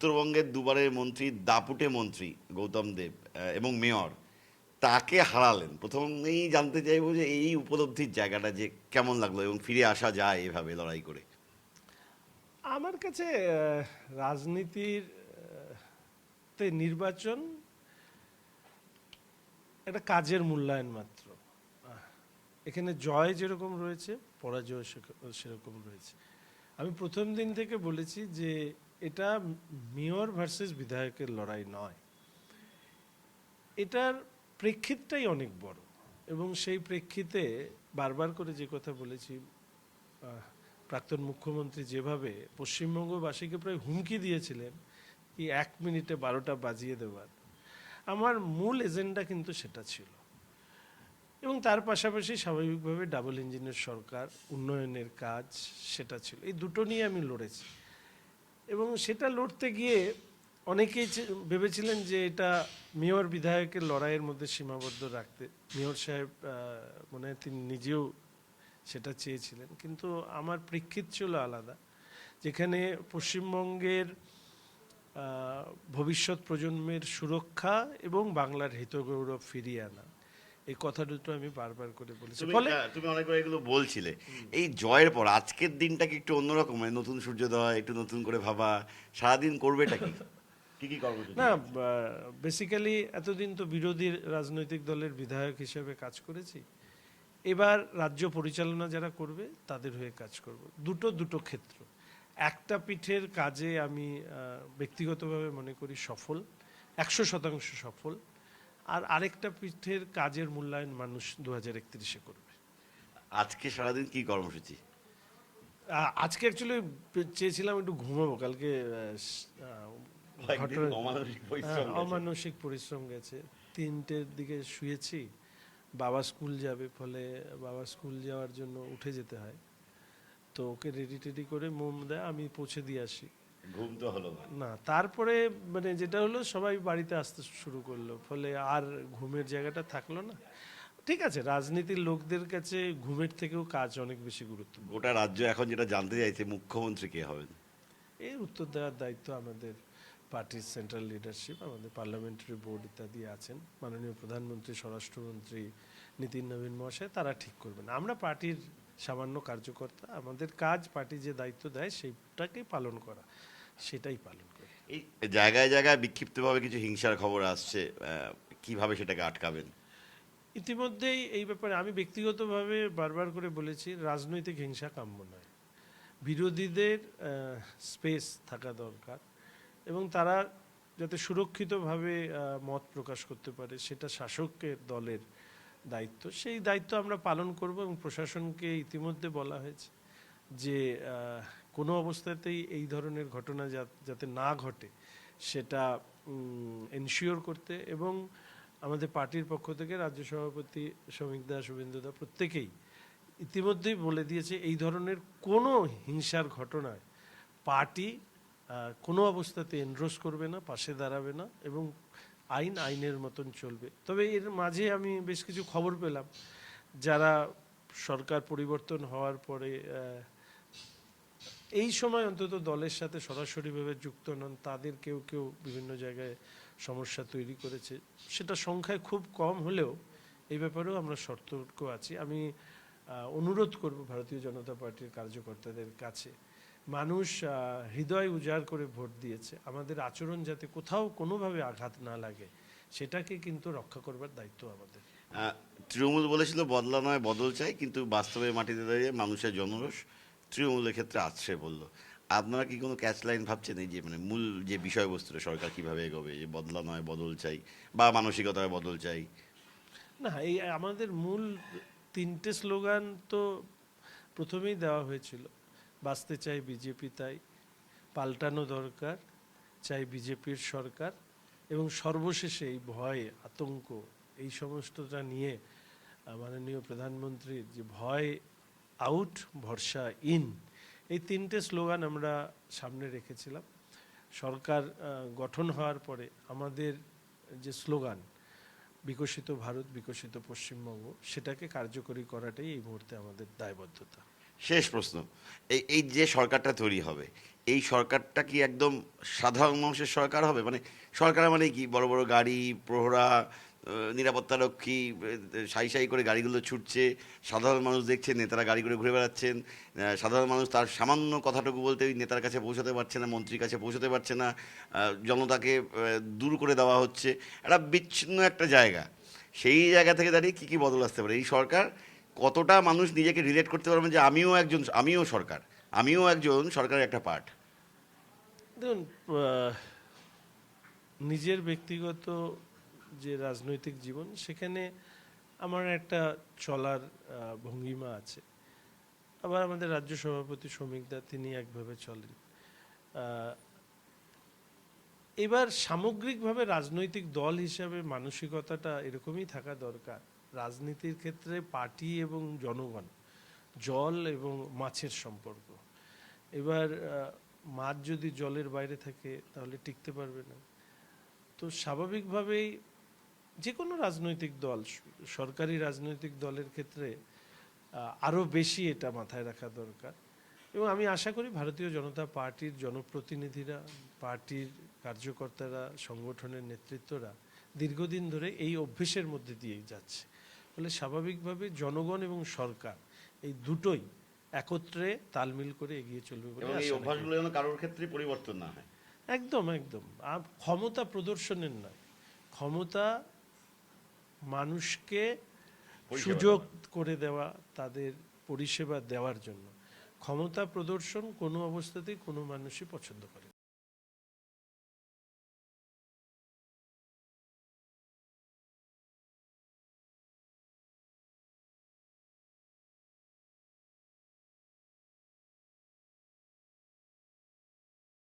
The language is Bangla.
উত্তরবঙ্গের দুবারের মন্ত্রী, দাপুটে মন্ত্রী গৌতম দেব এবং মেয়র তাকে হারালেন। প্রথমেই জানতে চাইবো যে এই উপলব্ধির জায়গাটা যে কেমন লাগলো এবং ফিরে আসা যায় এভাবে লড়াই করে। আমার কাছে রাজনীতির তে নির্বাচন একটা কাজের মূল্যায়ন মাত্র। আহ, এখানে জয় যেরকম রয়েছে, পরাজয় সেরকম রয়েছে। আমি প্রথম দিন থেকে বলেছি যে এটা মেয়র ভার্সেস বিধায়কের লড়াই নয়, এটার প্রেক্ষিতটাই অনেক বড়। এবং সেই প্রেক্ষিতে বারবার করে যে কথা বলেছি, আহ, প্রাক্তন মুখ্যমন্ত্রী যেভাবে পশ্চিমবঙ্গবাসীকে প্রায় হুমকি দিয়েছিলেন কি 1 মিনিটে 12টা বাজিয়ে দেওয়ার, আমার মূল এজেন্ডা কিন্তু সেটা ছিল। এবং তার পাশাপাশি স্বাভাবিকভাবে ডাবল ইঞ্জিনের সরকার, উন্নয়নের কাজ, সেটা ছিল। এই দুটো নিয়ে আমি লড়েছি। এবং সেটা লড়তে গিয়ে অনেকেই ভেবেছিলেন যে এটা মেয়র বিধায়কের লড়াইয়ের মধ্যে সীমাবদ্ধ রাখতে। মেয়র সাহেব মনে হয় তিনি নিজেও সেটা চেয়েছিলেন, কিন্তু আমার প্রেক্ষিত ছিল আলাদা, যেখানে পশ্চিমবঙ্গের ভবিষ্যৎ প্রজন্মের সুরক্ষা এবং বাংলার হিতগৌরব ফিরিয়ে আনা, এই কথা দুটো আমি বারবার করে বলেছি। তুমি ফলে তুমি অনেকবার এগুলো বলছিলে। এই জয়ের পর আজকের দিনটা কি একটু অন্যরকম, মানে নতুন সূর্যোদয়, একটু নতুন করে ভাবা, সারাদিন করবেটা কি, কি কি কর্মসূচি না, থাকছে? বেসিক্যালি এতদিন তো বিরোধী রাজনৈতিক দলের বিধায়ক হিসেবে কাজ করেছি। এবার রাজ্য পরিচালনা যারা করবে তাদের হয়ে কাজ করব। দুটো দুটো ক্ষেত্র। একটা পিঠের কাজে আমি ব্যক্তিগতভাবে মনে করি সফল, 100% সফল। আর আরেকটা পিঠের কাজের মূল্যায়ন মানুষ 2031-এ করবে। আজকে সারাদিন কি কর্মসূচি? আজকে অ্যাকচুয়ালি চেয়েছিলাম একটু ঘুমাবো, কালকে কয়েকদিন ঘটনা, অমানসিক পরিশ্রম গেছে। অমানসিক পরিশ্রম গেছে। 3টের দিকে শুয়েছি, বাবা স্কুল যাবে, ফলে বাবা স্কুল যাওয়ার জন্য উঠে যেতে হয়। তো ওকে রেডি টেডি করে মোম দেয়, আমি পৌঁছে দিয়ে আসি। ঘুম তো হলো না। না, তারপরে মানে যেটা হলো, সবাই বাড়িতে আসতে শুরু করলো, ফলে আর ঘুমের জায়গাটা থাকলো না। ঠিক আছে, রাজনীতির লোকদের কাছে ঘুমের থেকেও কাজ অনেক বেশি গুরুত্বপূর্ণ। গোটা রাজ্য এখন যেটা জানতে চাইছে মুখ্যমন্ত্রী কে হবেন। এর উত্তর দেওয়ার দায়িত্ব আমাদের পার্টির সেন্ট্রাল লিডারশিপ, আমাদের পার্লামেন্টারি বোর্ড ইত্যাদি আছেন, মাননীয় প্রধানমন্ত্রী, স্বরাষ্ট্রমন্ত্রী, নীতিন নবীন মহাশয়, তারা ঠিক করবেন। আমরা পার্টির সামান্য কার্যকর্তা, আমাদের কাজ পার্টি যে দায়িত্ব দেয় সেইটাকেই পালন করা, সেটাই পালন করি। এই জায়গায় জায়গায় বিক্ষিপ্তভাবে কিছু হিংসার খবর আসছে, কিভাবে সেটাকে আটকাবেন? ইতিমধ্যেই এই ব্যাপারে আমি ব্যক্তিগতভাবে বারবার করে বলেছি, রাজনৈতিক হিংসা কাম্য নয়। বিরোধীদের স্পেস থাকা দরকার, এবং তারা যাতে সুরক্ষিতভাবে মত প্রকাশ করতে পারে, সেটা শাসকের দলের দায়িত্ব। সেই দায়িত্ব আমরা পালন করব। এবং প্রশাসনকে ইতিমধ্যে বলা হয়েছে যে কোনো অবস্থাতেই এই ধরনের ঘটনা যাতে না ঘটে সেটা এনশিওর করতে। এবং আমাদের পার্টির পক্ষ থেকে রাজ্য সভাপতি শ্রমিক দা, শুভেন্দু দা প্রত্যেকেই ইতিমধ্যেই বলে দিয়েছে, এই ধরনের কোনো হিংসার ঘটনায় পার্টি কোনো অবস্থাতে এনরোস করবে না, পাশে দাঁড়াবে না, এবং আইন আইনের মতন চলবে। তবে এর মাঝে আমি বেশ কিছু খবর পেলাম, যারা সরকার পরিবর্তন হওয়ার পরে এই সময় অন্তত দলের সাথে সরাসরিভাবে যুক্ত নন, তাদের কেউ কেউ বিভিন্ন জায়গায় সমস্যা তৈরি করেছে। সেটা সংখ্যায় খুব কম হলেও এই ব্যাপারেও আমরা সতর্ক আছি। আমি অনুরোধ করব ভারতীয় জনতা পার্টির কার্যকর্তাদের কাছে, মানুষ হৃদয় উজাড় করে ভোট দিয়েছে, আমাদের আচরণ যাতে কোথাও কোনোভাবে আঘাত না লাগে সেটাকে কিন্তু রক্ষা করবার দায়িত্ব আমাদের। আহ, তৃণমূল বলেছিল বদলা নয় বদল চাই, কিন্তু বাস্তবে মাটিতে দাঁড়িয়ে মানুষের জনরোষ তৃণমূলের ক্ষেত্রে আছে বললো। আপনারা কি কোনো ক্যাচ লাইন ভাবছেন, এই যে মানে মূল যে বিষয়বস্তুটা সরকার কিভাবে এগোবে, যে বদলা নয় বদল চাই বা মানসিকতায় বদল চাই? না, এই আমাদের মূল 3টে স্লোগান তো প্রথমেই দেওয়া হয়েছিল। বাঁচতে চাই বিজেপি তাই, পাল্টানো দরকার, চাই বিজেপির সরকার, এবং সর্বশেষে এই ভয় আতঙ্ক এই সমস্তটা নিয়ে মাননীয় প্রধানমন্ত্রীর যে ভয় আউট, ভরসা ইন, এই 3টে স্লোগান আমরা সামনে রেখেছিলাম। সরকার গঠন হওয়ার পরে আমাদের যে স্লোগান বিকশিত ভারত, বিকশিত পশ্চিমবঙ্গ, সেটাকে কার্যকরী করাটাই এই মুহূর্তে আমাদের দায়বদ্ধতা। শেষ প্রশ্ন, এই এই যে সরকারটা তৈরি হবে, এই সরকারটা কি একদম সাধারণ মানুষের সরকার হবে? মানে সরকার মানে কি, বড় বড় গাড়ি, প্রহরা, নিরাপত্তারক্ষী, সাই সাই করে গাড়িগুলো ছুটছে, সাধারণ মানুষ দেখছে নেতারা গাড়ি করে ঘুরে বেড়াচ্ছেন, সাধারণ মানুষ তার সামান্য কথাটুকু বলতে ওই নেতার কাছে পৌঁছাতে পারছে না, মন্ত্রীর কাছে পৌঁছাতে পারছে না, জনতাকে দূর করে দেওয়া হচ্ছে, একটা বিচ্ছিন্ন একটা জায়গা। সেই জায়গা থেকে দাঁড়িয়ে কী কী বদল আসতে পারে? এই সরকার কতটা মানুষ নিজেকে রিলেট করতে পারবেন যে আমিও সরকার, আমিও একজন সরকারের একটা পার্ট? দেখুন, নিজের ব্যক্তিগত যে রাজনৈতিক জীবন, সেখানে আমার একটা চলার ভঙ্গিমা আছে। আবার আমাদের রাজ্য সভাপতি শ্রমিক দা, তিনি একভাবে চলেন। আহ, এবার সামগ্রিকভাবে রাজনৈতিক দল হিসাবে মানসিকতাটা এরকমই থাকা দরকার। রাজনীতির ক্ষেত্রে পার্টি এবং জনগণ জল এবং মাছের সম্পর্ক। এবার মাছ যদি জলের বাইরে থাকে তাহলে টিকতে পারবে না। তো স্বাভাবিকভাবেই যে কোনো রাজনৈতিক দল, সরকারি রাজনৈতিক দলের ক্ষেত্রে আরও বেশি এটা মাথায় রাখা দরকার। এবং আমি আশা করি ভারতীয় জনতা পার্টির জনপ্রতিনিধিরা, পার্টির কার্যকর্তারা, সংগঠনের নেতৃত্বরা দীর্ঘদিন ধরে এই অভ্যেসের মধ্যে দিয়েই যাচ্ছে। ফলে স্বাভাবিকভাবে জনগণ এবং সরকার এই দুটোই একত্রে তালমিল করে এগিয়ে চলবে বলে এবং এই আশা রাখি। অভ্যাসগুলো যেন কারোর ক্ষেত্রে পরিবর্তন না হয়। একদম একদম। আর ক্ষমতা প্রদর্শনের নয়, ক্ষমতা মানুষকে পরিষেবা সুযোগ দেওয়ার। করে দেওয়া, তাদের পরিষেবা দেওয়ার জন্য। ক্ষমতা প্রদর্শন কোনো অবস্থাতেই কোনো মানুষই পছন্দ করে না।